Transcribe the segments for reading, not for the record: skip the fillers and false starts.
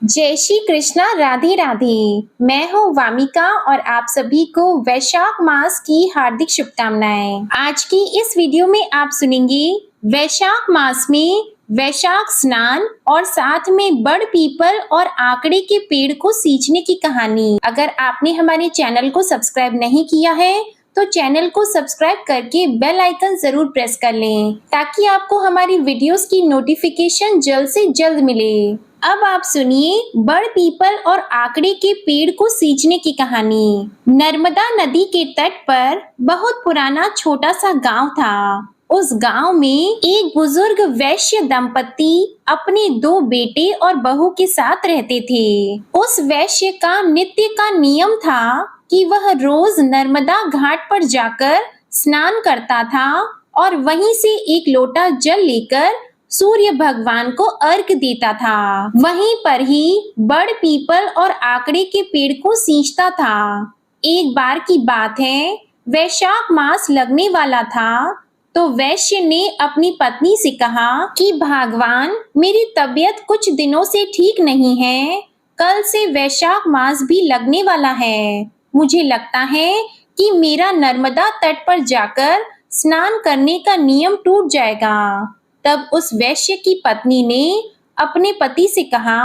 जय श्री कृष्णा, राधे राधे। मैं हूँ वामिका और आप सभी को वैशाख मास की हार्दिक शुभकामनाएं। आज की इस वीडियो में आप सुनेंगे वैशाख मास में वैशाख स्नान और साथ में बड़ पीपल और आकड़े के पेड़ को सींचने की कहानी। अगर आपने हमारे चैनल को सब्सक्राइब नहीं किया है तो चैनल को सब्सक्राइब करके बेल आइकन जरूर प्रेस कर लें ताकि आपको हमारी वीडियोस की नोटिफिकेशन जल्द से जल्द मिले। अब आप सुनिए बड़ पीपल और आकड़े के पेड़ को सींचने की कहानी। नर्मदा नदी के तट पर बहुत पुराना छोटा सा गांव था। उस गांव में एक बुजुर्ग वैश्य दंपति अपने दो बेटे और बहू के साथ रहते थे। उस वैश्य का नित्य का नियम था कि वह रोज नर्मदा घाट पर जाकर स्नान करता था और वहीं से एक लोटा जल लेकर सूर्य भगवान को अर्घ देता था। वहीं पर ही बड़ पीपल और आकड़े के पेड़ को सींचता था। एक बार की बात है, वैशाख मास लगने वाला था तो वैश्य ने अपनी पत्नी से कहा कि भगवान, मेरी तबीयत कुछ दिनों से ठीक नहीं है। कल से वैशाख मास भी लगने वाला है। मुझे लगता है कि मेरा नर्मदा तट पर जाकर स्नान करने का नियम टूट जाएगा। तब उस वैश्य की पत्नी ने अपने पति से कहा,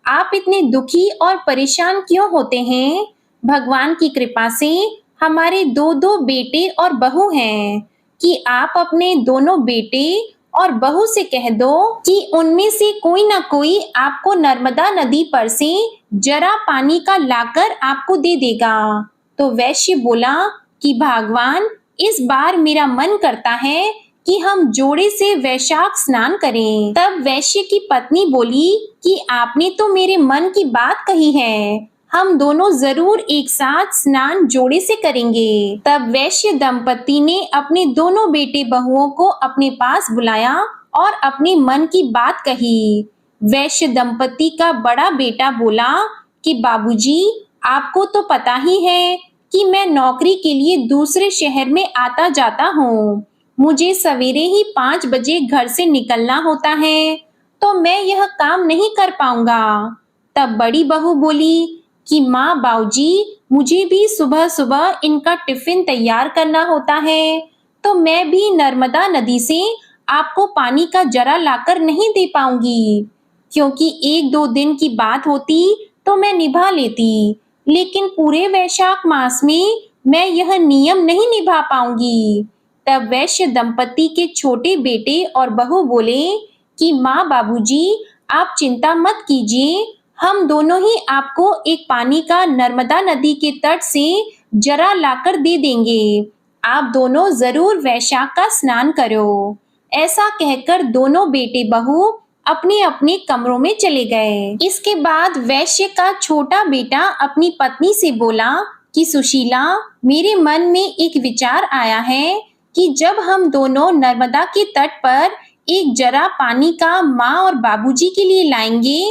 आप इतने दुखी और परेशान क्यों होते हैं? भगवान की कृपा से हमारे दो दो बेटे और बहू हैं कि आप अपने दोनों बेटे और बहू से कह दो कि उनमें से कोई ना कोई आपको नर्मदा नदी पर से जरा पानी का लाकर आपको दे देगा। तो वैश्य बोला कि भगवान, इस बार मेरा मन करता है कि हम जोड़े से वैशाख स्नान करें। तब वैश्य की पत्नी बोली कि आपने तो मेरे मन की बात कही है, हम दोनों जरूर एक साथ स्नान जोड़े से करेंगे। तब वैश्य दंपति ने अपने दोनों बेटे बहुओं को अपने पास बुलाया और अपने मन की बात कही। वैश्य दंपति का बड़ा बेटा बोला कि बाबूजी, आपको तो पता ही है कि मैं नौकरी के लिए दूसरे शहर में आता जाता हूँ। मुझे सवेरे ही 5 बजे घर से निकलना होता है, तो मैं यह काम नहीं कर पाऊंगा। तब बड़ी बहू बोली कि माँ बाबूजी, मुझे भी सुबह सुबह इनका टिफिन तैयार करना होता है, तो मैं भी नर्मदा नदी से आपको पानी का जरा लाकर नहीं दे पाऊंगी। क्योंकि 1-2 दिन की बात होती तो मैं निभा लेती, लेकिन पूरे वैशाख मास में मैं यह नियम नहीं निभा पाऊंगी। तब वैश्य दंपति के छोटे बेटे और बहू बोले कि माँ बाबूजी, आप चिंता मत कीजिए, हम दोनों ही आपको एक पानी का नर्मदा नदी के तट से जरा लाकर दे देंगे। आप दोनों जरूर वैशाख का स्नान करो। ऐसा कहकर दोनों बेटे बहू अपने अपने कमरों में चले गए। इसके बाद वैश्य का छोटा बेटा अपनी पत्नी से बोला कि सुशीला, मेरे मन में एक विचार आया है कि जब हम दोनों नर्मदा के तट पर एक जरा पानी का माँ और बाबूजी के लिए लाएंगे,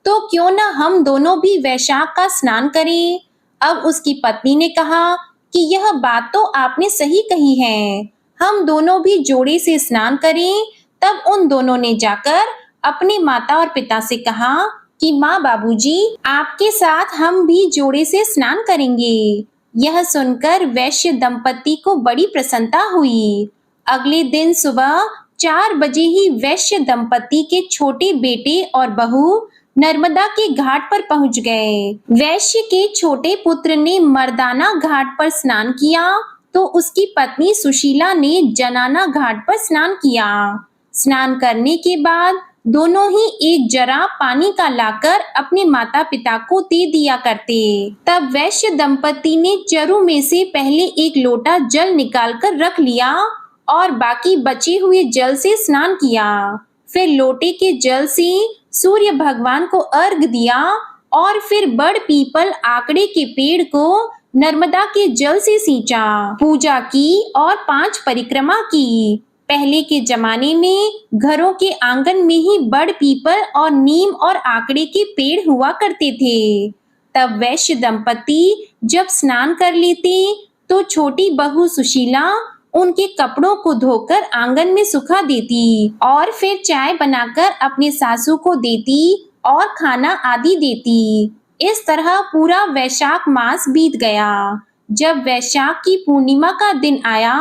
तो क्यों ना हम दोनों भी वैशाख का स्नान करें। अब उसकी पत्नी ने कहा कि यह बात तो आपने सही कही है, हम दोनों भी जोड़े से स्नान करें। तब उन दोनों ने जाकर अपने माता और पिता से कहा कि माँ बाबूजी, आपके साथ हम भी जोड़े से स्नान करेंगे। यह सुनकर वैश्य दंपति को बड़ी प्रसन्नता हुई। अगले दिन सुबह 4 बजे ही वैश्य दंपति के छोटे बेटे और बहू नर्मदा के घाट पर पहुंच गए। वैश्य के छोटे पुत्र ने मर्दाना घाट पर स्नान किया तो उसकी पत्नी सुशीला ने जनाना घाट पर स्नान किया। स्नान करने के बाद दोनों ही एक जरा पानी का लाकर अपने माता पिता को दे दिया करते। तब वैश्य दंपति ने चरु में से पहले एक लोटा जल निकालकर रख लिया और बाकी बचे हुए जल से स्नान किया। फिर लोटे के जल से सूर्य भगवान को अर्घ दिया और फिर बड़ पीपल आकड़े के पेड़ को नर्मदा के जल से सींचा, पूजा की और 5 परिक्रमा की। पहले के जमाने में घरों के आंगन में ही बड़ पीपल और नीम और आकड़े के पेड़ हुआ करते थे। तब वैश्य दंपति जब स्नान कर लेते तो छोटी बहू सुशीला उनके कपड़ों को धोकर आंगन में सुखा देती और फिर चाय बनाकर अपने सासू को देती और खाना आदि देती। इस तरह पूरा वैशाख मास बीत गया। जब वैशाख की पूर्णिमा का दिन आया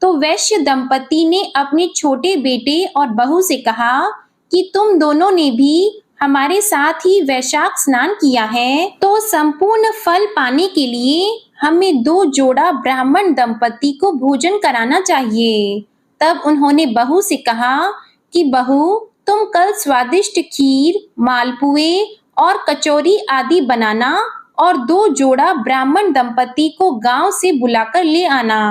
तो वैश्य दंपति ने अपने छोटे बेटे और बहू से कहा कि तुम दोनों ने भी हमारे साथ ही वैशाख स्नान किया है, तो संपूर्ण फल पाने के लिए हमें 2 जोड़ा ब्राह्मण दंपति को भोजन कराना चाहिए। तब उन्होंने बहू से कहा कि बहू, तुम कल स्वादिष्ट खीर, मालपुए और कचौरी आदि बनाना और 2 जोड़ा ब्राह्मण दंपति को गांव से बुलाकर ले आना।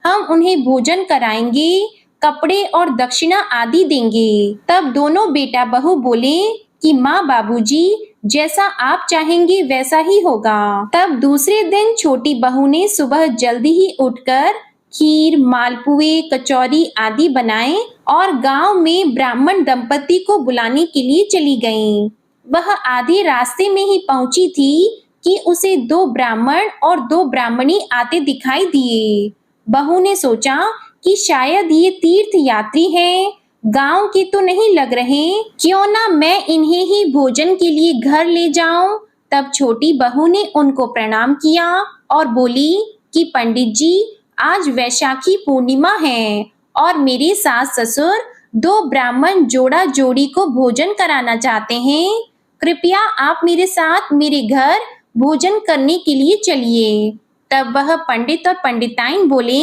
हम उन्हें भोजन कराएंगे, कपड़े और दक्षिणा आदि देंगे। तब दोनों बेटा बहू बोले कि माँ बाबूजी, जैसा आप चाहेंगे वैसा ही होगा। तब दूसरे दिन छोटी बहू ने सुबह जल्दी ही उठकर खीर, मालपुए, कचौरी आदि बनाए और गांव में ब्राह्मण दंपति को बुलाने के लिए चली गईं। वह आधे रास्ते में ही पहुंची थी कि उसे 2 ब्राह्मण और 2 ब्राह्मणी आते दिखाई दिए। बहू ने सोचा कि शायद ये तीर्थ यात्री हैं, गांव के तो नहीं लग रहे, क्यों ना मैं इन्हें ही भोजन के लिए घर ले जाऊं। तब छोटी बहू ने उनको प्रणाम किया और बोली कि पंडित जी, आज वैशाखी पूर्णिमा है और मेरे सास ससुर 2 ब्राह्मण जोड़ा जोड़ी को भोजन कराना चाहते हैं। कृपया आप मेरे साथ मेरे घर भोजन करने के लिए चलिए। तब वह पंडित और पंडिताइन बोले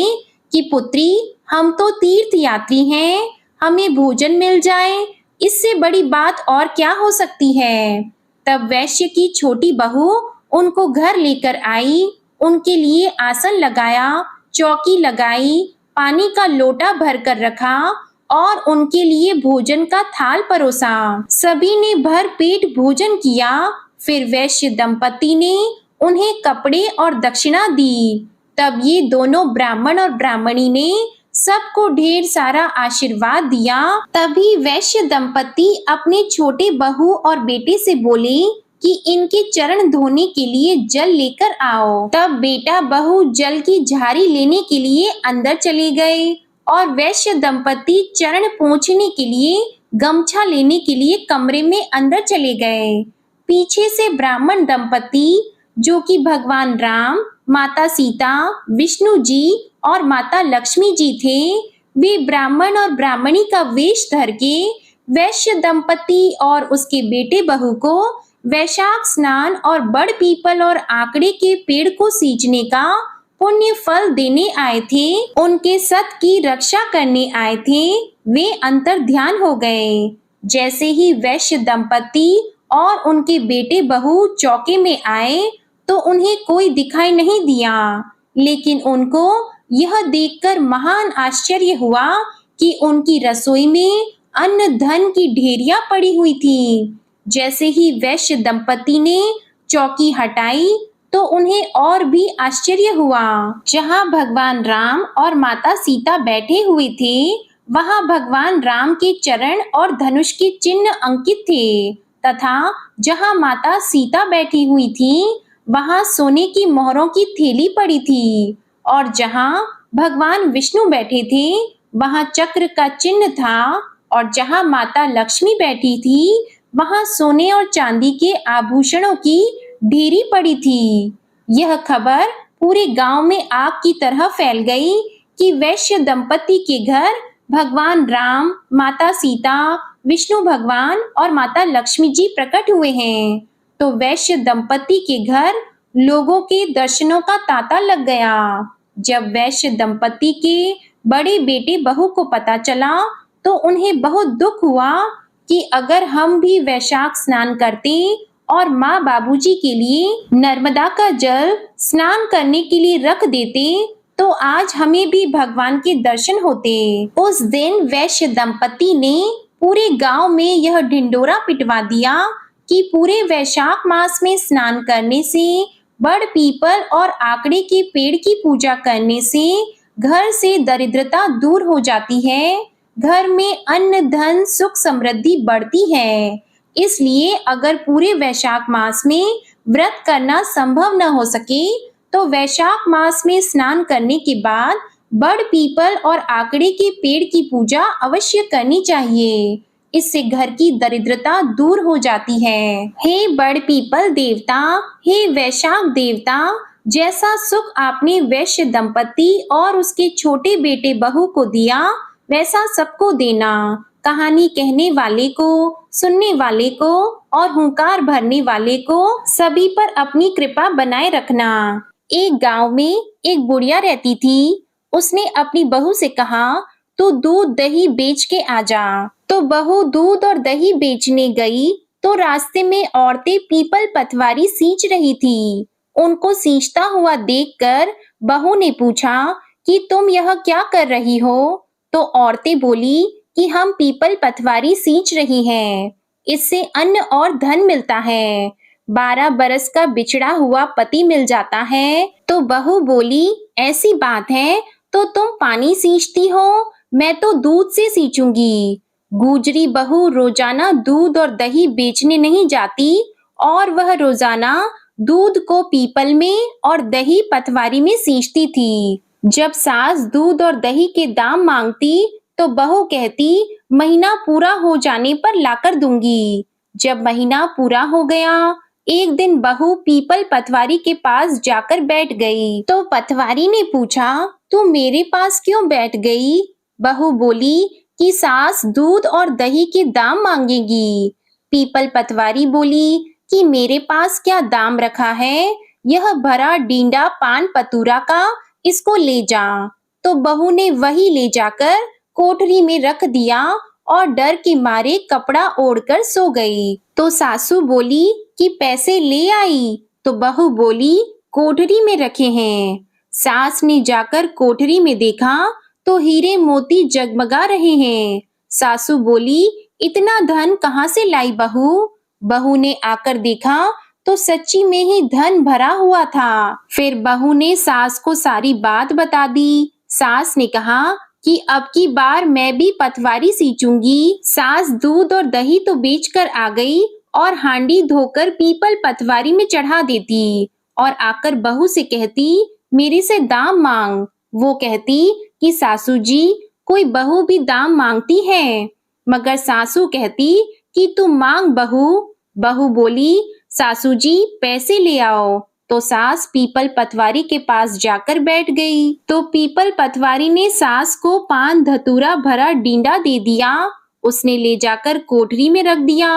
कि पुत्री, हम तो तीर्थ यात्री हैं, हमें भोजन मिल जाए, इससे बड़ी बात और क्या हो सकती है। तब वैश्य की छोटी बहू उनको घर लेकर आई, उनके लिए आसन लगाया, चौकी लगाई, पानी का लोटा भरकर रखा और उनके लिए भोजन का थाल परोसा। सभी ने भर पेट भोजन किया। फिर वैश्य दंपति ने उन्हें कपड़े और दक्षिणा दी। तब ये दोनों ब्राह्मण और ब्राह्मणी ने सबको ढेर सारा आशीर्वाद दिया। तभी वैश्य दंपति अपने छोटे बहू और बेटे से बोले कि इनके चरण धोने के लिए जल लेकर आओ। तब बेटा बहू जल की झारी लेने के लिए अंदर चले गए और वैश्य दंपति चरण पोंछने के लिए गमछा लेने के लिए कमरे में अंदर चले गए। पीछे से ब्राह्मण दंपति, जो कि भगवान राम, माता सीता, विष्णु जी और माता लक्ष्मी जी थे, वे ब्राह्मण और ब्राह्मणी का वेश धर के वैश्य दंपति और उसके बेटे बहू को वैशाख स्नान और बड़ पीपल और आकड़े के पेड़ को सींचने का पुण्य फल देने आए थे। उनके सत की रक्षा करने आए थे। वे अंतर ध्यान हो गए। जैसे ही वैश्य दंपति और उनके बेटे बहू चौके में आए तो उन्हें कोई दिखाई नहीं दिया, लेकिन उनको यह देखकर महान आश्चर्य हुआ कि उनकी रसोई में अन्न धन की ढेरियां पड़ी हुई थी। जैसे ही वैश्य दंपति ने चौकी हटाई तो उन्हें और भी आश्चर्य हुआ। जहाँ भगवान राम और माता सीता बैठे हुए थे, वहाँ भगवान राम के चरण और धनुष के चिन्ह अंकित थे, तथा जहाँ माता सीता बैठी हुई थी, वहाँ सोने की मोहरों की थैली पड़ी थी, और जहाँ भगवान विष्णु बैठे थे, वहाँ चक्र का चिन्ह था, और जहाँ माता लक्ष्मी बैठी थी, वहाँ सोने और चांदी के आभूषणों की ढेरी पड़ी थी। यह खबर पूरे गांव में आग की तरह फैल गई कि वैश्य दंपति के घर भगवान राम, माता सीता, विष्णु भगवान और माता लक्ष्मी जी प्रकट हुए हैं। तो वैश्य दंपति के घर लोगों के दर्शनों का तांता लग गया। जब वैश्य दंपति के बड़े बेटे बहू को पता चला तो उन्हें बहुत दुख हुआ कि अगर हम भी वैशाख स्नान करते और माँ बाबूजी के लिए नर्मदा का जल स्नान करने के लिए रख देते तो आज हमें भी भगवान के दर्शन होते। उस दिन वैश्य दंपति ने पूरे गांव में यह ढिंडोरा पिटवा दिया कि पूरे वैशाख मास में स्नान करने से, बड़ पीपल और आकड़े के पेड़ की पूजा करने से घर से दरिद्रता दूर हो जाती है, घर में अन्न धन सुख समृद्धि बढ़ती है। इसलिए अगर पूरे वैशाख मास में व्रत करना संभव न हो सके तो वैशाख मास में स्नान करने के बाद बड़ पीपल और आकड़े के पेड़ की पूजा अवश्य करनी चाहिए, इससे घर की दरिद्रता दूर हो जाती है। हे बड़ पीपल देवता, हे वैशाख देवता, जैसा सुख आपने वैश्य दंपति और उसके छोटे बेटे बहू को दिया, वैसा सबको देना। कहानी कहने वाले को, सुनने वाले को और हुंकार भरने वाले को सभी पर अपनी कृपा बनाए रखना। एक गांव में एक बुढ़िया रहती थी। उसने अपनी बहू से कहा, तू दूध दही बेच के आ जा। तो बहू दूध और दही बेचने गई तो रास्ते में औरतें पीपल पतवारी सींच रही थी। उनको सींचता हुआ देखकर बहू ने पूछा कि तुम यह क्या कर रही हो? तो औरतें बोली कि हम पीपल पतवारी सींच रही हैं, इससे अन्न और धन मिलता है। 12 बरस का बिछड़ा हुआ पति मिल जाता है। तो बहू बोली, ऐसी बात है तो तुम पानी सींचती हो, मैं तो दूध से सींचूंगी। गुजरी बहू रोजाना दूध और दही बेचने नहीं जाती और वह रोजाना दूध को पीपल में और दही पतवारी में सींचती थी। जब सास दूध और दही के दाम मांगती तो बहू कहती, महीना पूरा हो जाने पर लाकर दूंगी। जब महीना पूरा हो गया, एक दिन बहू पीपल पतवारी के पास जाकर बैठ गई। तो पतवारी ने पूछा, तू मेरे पास क्यों बैठ गई? बहू बोली कि सास दूध और दही के दाम मांगेगी। पीपल पतवारी बोली कि मेरे पास क्या दाम रखा है, यह भरा डींडा पान पतूरा का, इसको ले जा। तो बहू ने वही ले जाकर कोठरी में रख दिया और डर के मारे कपड़ा ओढ़कर सो गई। तो सासू बोली कि पैसे ले आई? तो बहू बोली, कोठरी में रखे हैं। सास ने जाकर कोठरी में देखा तो हीरे मोती जगमगा रहे हैं। सासू बोली, इतना धन कहाँ से लाई बहू? बहू ने आकर देखा तो सच्ची में ही धन भरा हुआ था। फिर बहू ने सास को सारी बात बता दी। सास ने कहा कि अब की बार मैं भी पतवारी सींचूंगी। सास दूध और दही तो बेचकर आ गई और हांडी धोकर पीपल पतवारी में चढ़ा देती और आकर बहू से कहती, मेरे से दाम मांग। वो कहती कि सासू जी, कोई बहू भी दाम मांगती है? मगर सासू कहती कि तू मांग बहू। बहू बोली, सासू जी पैसे ले आओ। तो सास पीपल पतवारी के पास जाकर बैठ गई। तो पीपल पतवारी ने सास को पान धतूरा भरा डींडा दे दिया। उसने ले जाकर कोठरी में रख दिया।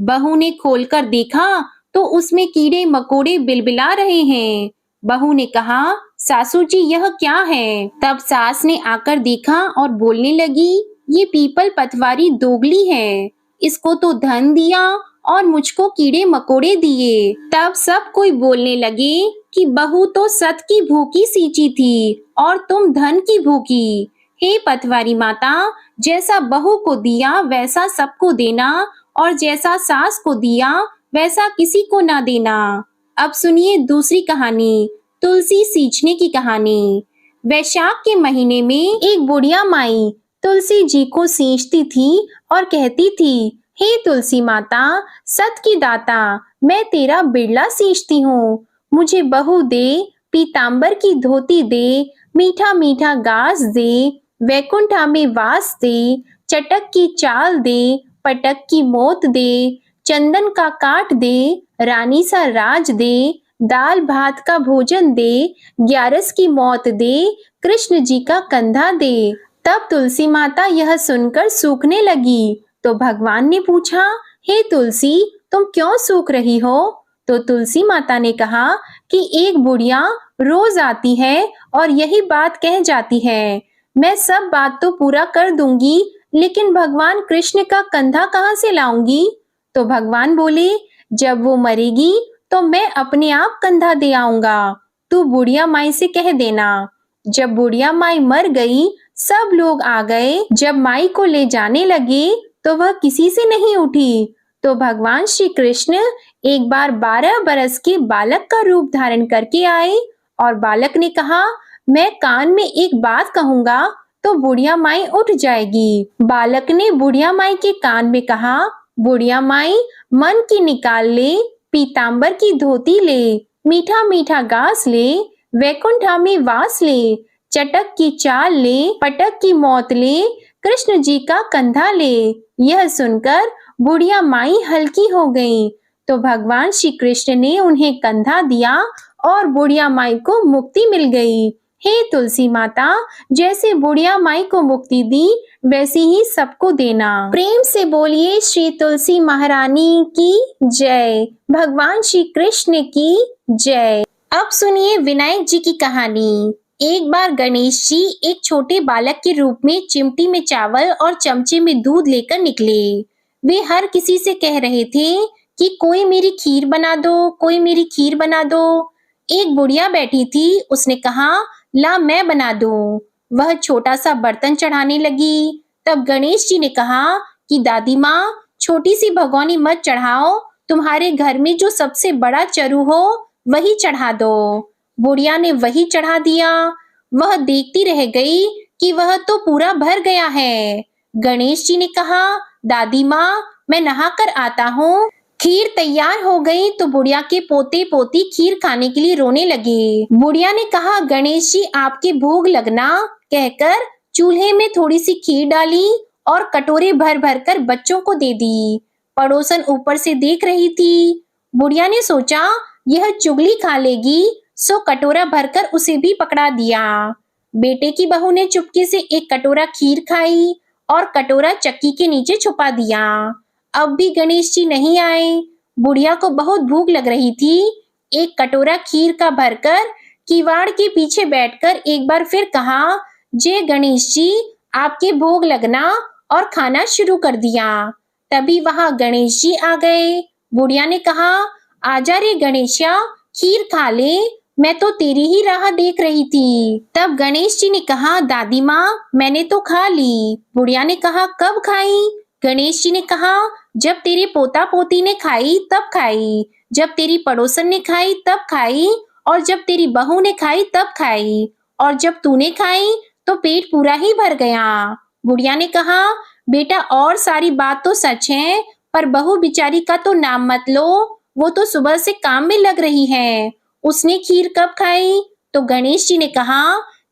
बहू ने खोलकर देखा तो उसमें कीड़े मकोड़े बिलबिला रहे हैं। बहू ने कहा, सासू जी यह क्या है? तब सास ने आकर देखा और बोलने लगी, ये पीपल पतवारी दोगली है, इसको तो धन दिया और मुझको कीड़े मकोड़े दिए। तब सब कोई बोलने लगे कि बहू तो सत की भूखी सींची थी और तुम धन की भूखी। हे पतवारी माता, जैसा बहू को दिया वैसा सबको देना और जैसा सास को दिया वैसा किसी को ना देना। अब सुनिए दूसरी कहानी, तुलसी सींचने की कहानी। वैशाख के महीने में एक बुढ़िया माई तुलसी जी को सींचती थी और कहती थी, हे तुलसी माता, सत की दाता, मैं तेरा बिड़ला सींचती हूँ। मुझे बहू दे, पीतांबर की धोती दे, मीठा मीठा गास दे, वैकुंठा में वास दे, चटक की चाल दे, पटक की मोत दे, चंदन का काट दे, रानी सा राज दे, दाल भात का भोजन दे, 11 की मौत दे, कृष्ण जी का कंधा दे। तब तुलसी माता यह सुनकर सूखने लगी। तो भगवान ने पूछा, हे तुलसी, तुम क्यों सूख रही हो? तो तुलसी माता ने कहा कि एक बुढ़िया रोज आती है और यही बात कह जाती है, मैं सब बात तो पूरा कर दूंगी, लेकिन भगवान कृष्ण का कंधा कहाँ से लाऊंगी? तो भगवान बोले, जब वो मरेगी तो मैं अपने आप कंधा दे आऊंगा, तू बुढ़िया माई से कह देना। जब बुढ़िया माई मर गई, सब लोग आ गए। जब माई को ले जाने लगे तो वह किसी से नहीं उठी। तो भगवान श्री कृष्ण एक बार 12 बरस के बालक का रूप धारण करके आए और बालक ने कहा, मैं कान में एक बात कहूंगा तो बुढ़िया माई उठ जाएगी। बालक ने बुढ़िया माई के कान में कहा, बुढ़िया माई, मन की निकाल ले, पीतांबर की धोती ले, मीठा मीठा गास ले, वैकुंठा में वास ले, चटक की चाल ले, पटक की मौत ले, कृष्ण जी का कंधा ले। यह सुनकर बुढ़िया माई हल्की हो गई, तो भगवान श्री कृष्ण ने उन्हें कंधा दिया और बुढ़िया माई को मुक्ति मिल गई। हे तुलसी माता, जैसे बुढ़िया माई को मुक्ति दी वैसे ही सबको देना। प्रेम से बोलिए श्री तुलसी महारानी की जय, भगवान श्री कृष्ण की जय। अब सुनिए विनायक जी की कहानी। एक बार गणेश जी एक छोटे बालक के रूप में चिमटी में चावल और चमचे में दूध लेकर निकले। वे हर किसी से कह रहे थे कि कोई मेरी खीर बना दो, कोई मेरी खीर बना दो। एक बुढ़िया बैठी थी, उसने कहा, ला मैं बना दूं। वह छोटा सा बर्तन चढ़ाने लगी। तब गणेश जी ने कहा कि दादी माँ, छोटी सी भगोनी मत चढ़ाओ, तुम्हारे घर में जो सबसे बड़ा चरु हो वही चढ़ा दो। बुढ़िया ने वही चढ़ा दिया। वह देखती रह गई कि वह तो पूरा भर गया है। गणेश जी ने कहा, दादी माँ, मैं नहा कर आता हूँ। खीर तैयार हो गई तो बुढ़िया के पोते पोती खीर खाने के लिए रोने लगे। बुढ़िया ने कहा, गणेश जी आपके भोग लगना, कहकर चूल्हे में थोड़ी सी खीर डाली और कटोरे भर भर कर बच्चों को दे दी। पड़ोसन ऊपर से देख रही थी। बुढ़िया ने सोचा यह चुगली खा लेगी, सो कटोरा भरकर उसे भी पकड़ा दिया। बेटे की बहू ने चुपके से एक कटोरा खीर खाई और कटोरा चक्की के नीचे छुपा दिया। अब भी गणेश जी नहीं आए। बुढ़िया को बहुत भूख लग रही थी। एक कटोरा खीर का भरकर किवाड़ के पीछे बैठकर एक बार फिर कहा, जय गणेश जी, आपके भोग लगना, और खाना शुरू कर दिया। तभी वहां गणेश जी आ गए। बुढ़िया ने कहा, आजा रे गणेशा, खीर खा ले, मैं तो तेरी ही राह देख रही थी। तब गणेश जी ने कहा, दादी माँ, मैंने तो खा ली। बुढ़िया ने कहा, कब खाई? गणेश जी ने कहा, जब तेरे पोता पोती ने खाई तब खाई, जब तेरी पड़ोसन ने खाई तब खाई, और जब तेरी बहू ने खाई तब खाई, और जब तूने खाई तो पेट पूरा ही भर गया। बुढ़िया ने कहा, बेटा, और सारी बात तो सच है, पर बहू बिचारी का तो नाम मत लो, वो तो सुबह से काम में लग रही है। उसने खीर कब खाई? तो गणेश जी ने कहा,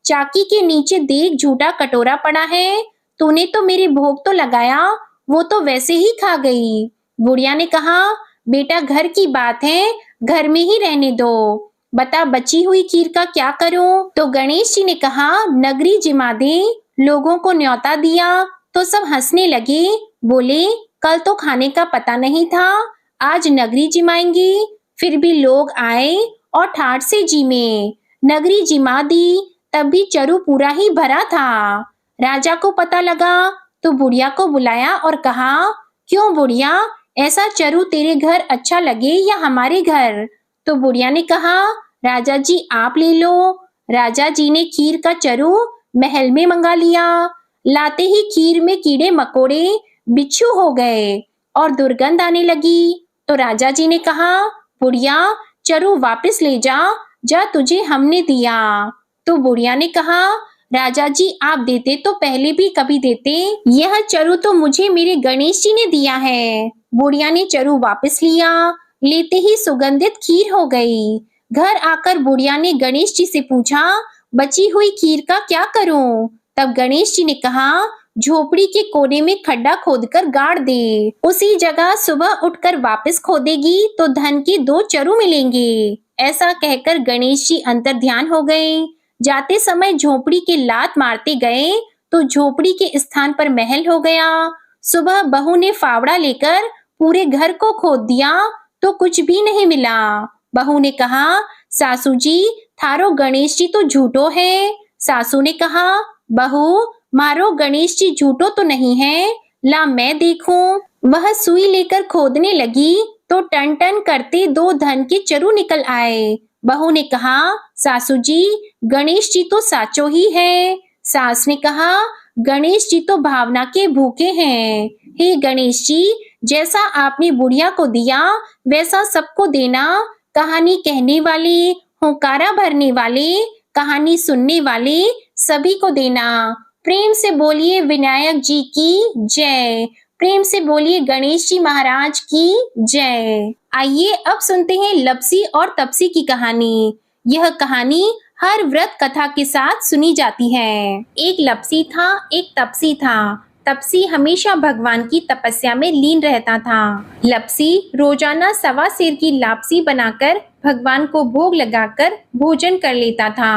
चाकी के नीचे देख झूठा कटोरा पड़ा है, तूने तो मेरे भोग तो लगाया, वो तो वैसे ही खा गई। बुढ़िया ने कहा, बेटा, घर की बात है, घर में ही रहने दो, बता बची हुई खीर का क्या करूं? तो गणेश जी ने कहा, नगरी जिमा दे। लोगों को न्योता दिया तो सब हंसने लगे, बोले, कल तो खाने का पता नहीं था, आज नगरी जिमाएंगी। फिर भी लोग आए और ठाठ से जिमे। नगरी जिमा दी, तब भी चरु पूरा ही भरा था। राजा को पता लगा तो बुढ़िया को बुलाया और कहा, क्यों बुढ़िया, ऐसा चरु तेरे घर अच्छा लगे या हमारे घर? तो बुढ़िया ने कहा, राजा जी आप ले लो। राजा जी ने खीर का चरु महल में मंगा लिया। लाते ही खीर में कीड़े मकोड़े बिच्छू हो गए और दुर्गंध आने लगी। तो राजा जी ने कहा, बुढ़िया, चरु वापस ले जा, जा तुझे हमने दिया। तो बुढ़िया ने कहा, राजा जी आप देते तो पहले भी कभी देते, यह चरु तो मुझे मेरे गणेश जी ने दिया है। बुढ़िया ने चरु वापस लिया। लेते ही सुगंधित खीर हो गई। घर आकर बुढ़िया ने गणेश जी से पूछा, बची हुई खीर का क्या करूं? तब गणेश जी ने कहा, झोपड़ी के कोने में खड्डा खोदकर गाड़ दे, उसी जगह सुबह उठकर वापस खोदेगी तो धन के 2 चरु मिलेंगे। ऐसा कहकर गणेश जी अंतर्ध्यान हो गए। जाते समय झोपड़ी के लात मारते गए तो झोपड़ी के स्थान पर महल हो गया। सुबह बहू ने फावड़ा लेकर पूरे घर को खोद दिया तो कुछ भी नहीं मिला। बहू ने कहा, सासू जी, थारो गणेश जी तो झूठो है। सासू ने कहा, बहू, मारो गणेश जी झूठो तो नहीं है, ला मैं देखूं। वह सुई लेकर खोदने लगी तो टन टन करते 2 धन के चरु निकल आए। बहू ने कहा, सासू जी, गणेश जी तो साचो ही है। सास ने कहा, गणेश जी तो भावना के भूखे हैं। हे गणेश जी, जैसा आपने बुढ़िया को दिया वैसा सबको देना। कहानी कहने वाले, हुंकारा भरने वाले, कहानी सुनने वाले सभी को देना। प्रेम से बोलिए विनायक जी की जय। प्रेम से बोलिए गणेश जी महाराज की जय। आइए अब सुनते हैं लपसी और तपसी की कहानी। यह कहानी हर व्रत कथा के साथ सुनी जाती है। एक लपसी था, एक तपसी था। तपसी हमेशा भगवान की तपस्या में लीन रहता था। लपसी रोजाना सवा सेर की लापसी बनाकर भगवान को भोग लगाकर भोजन कर लेता था।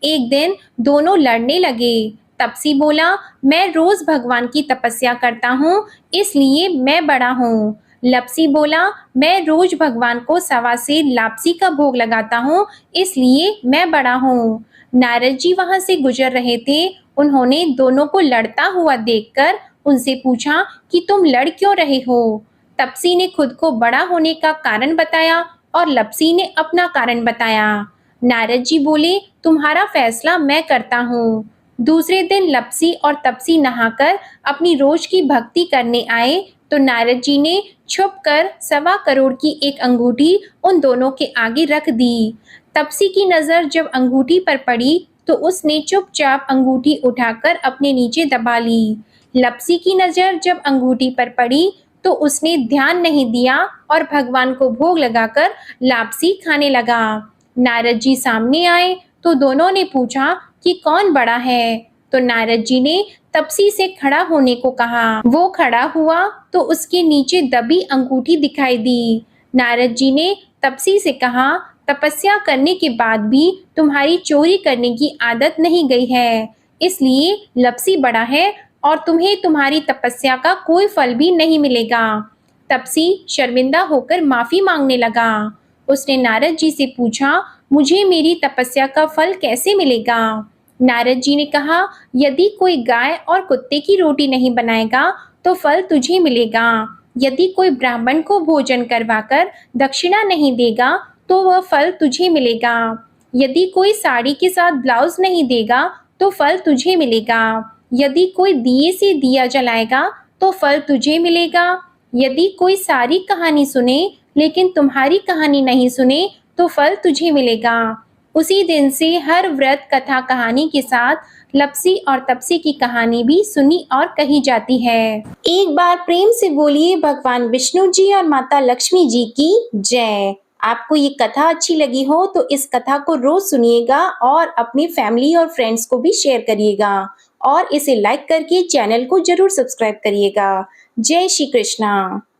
एक दिन दोनों लड़ने लगे। तपसी बोला, मैं रोज भगवान की तपस्या करता हूँ, इसलिए मैं बड़ा हूँ। लपसी बोला, मैं रोज भगवान को सवा सेर लापसी का भोग लगाता हूँ, इसलिए मैं बड़ा हूँ। नारद जी वहां से गुजर रहे थे। उन्होंने दोनों को लड़ता हुआ देखकर उनसे पूछा कि तुम लड़ क्यों रहे हो। तपसी ने खुद को बड़ा होने का कारण बताया और लपसी ने अपना कारण बताया। नारद जी बोले, तुम्हारा फैसला मैं करता हूँ। दूसरे दिन लपसी और तपसी नहाकर अपनी रोज की भक्ति करने आए तो नारद जी ने छुपकर 1.25 करोड़ की एक अंगूठी उन दोनों के आगे रख दी। तपसी की नजर जब अंगूठी पर पड़ी तो उसने चुपचाप अंगूठी उठाकर अपने नीचे दबा ली। लपसी की नजर जब अंगूठी पर पड़ी तो उसने ध्यान नहीं दिया और भगवान को भोग लगाकर लापसी खाने लगा। नारद जी सामने आए तो दोनों ने पूछा कि कौन बड़ा है। तो नारद जी ने तपसी से खड़ा होने को कहा। वो खड़ा हुआ तो उसके नीचे दबी अंगूठी दिखाई दी। नारद जी ने तपसी से कहा, तपस्या करने के बाद भी तुम्हारी चोरी करने की आदत नहीं गई है, इसलिए लपसी बड़ा है और तुम्हें तुम्हारी तपस्या का कोई फल भी नहीं मिलेगा। तपसी शर्मिंदा होकर माफी मांगने लगा। उसने नारद जी से पूछा, मुझे मेरी तपस्या का फल कैसे मिलेगा। नारद जी ने कहा, यदि कोई गाय और कुत्ते की रोटी नहीं बनाएगा तो फल तुझे मिलेगा। यदि कोई ब्राह्मण को भोजन करवाकर दक्षिणा नहीं देगा तो वह फल तुझे मिलेगा। यदि कोई साड़ी के साथ ब्लाउज नहीं देगा तो फल तुझे मिलेगा। यदि कोई दिए से दिया जलाएगा तो फल तुझे मिलेगा। यदि कोई सारी कहानी सुने लेकिन तुम्हारी कहानी नहीं सुने तो फल तुझे मिलेगा। उसी दिन से हर व्रत कथा कहानी के साथ लपसी और तपसी की कहानी भी सुनी और कही जाती है। एक बार प्रेम से बोलिए भगवान विष्णु जी और माता लक्ष्मी जी की जय। आपको ये कथा अच्छी लगी हो तो इस कथा को रोज सुनिएगा और अपनी फैमिली और फ्रेंड्स को भी शेयर करिएगा और इसे लाइक करके चैनल को जरूर सब्सक्राइब करिएगा। जय श्री कृष्णा।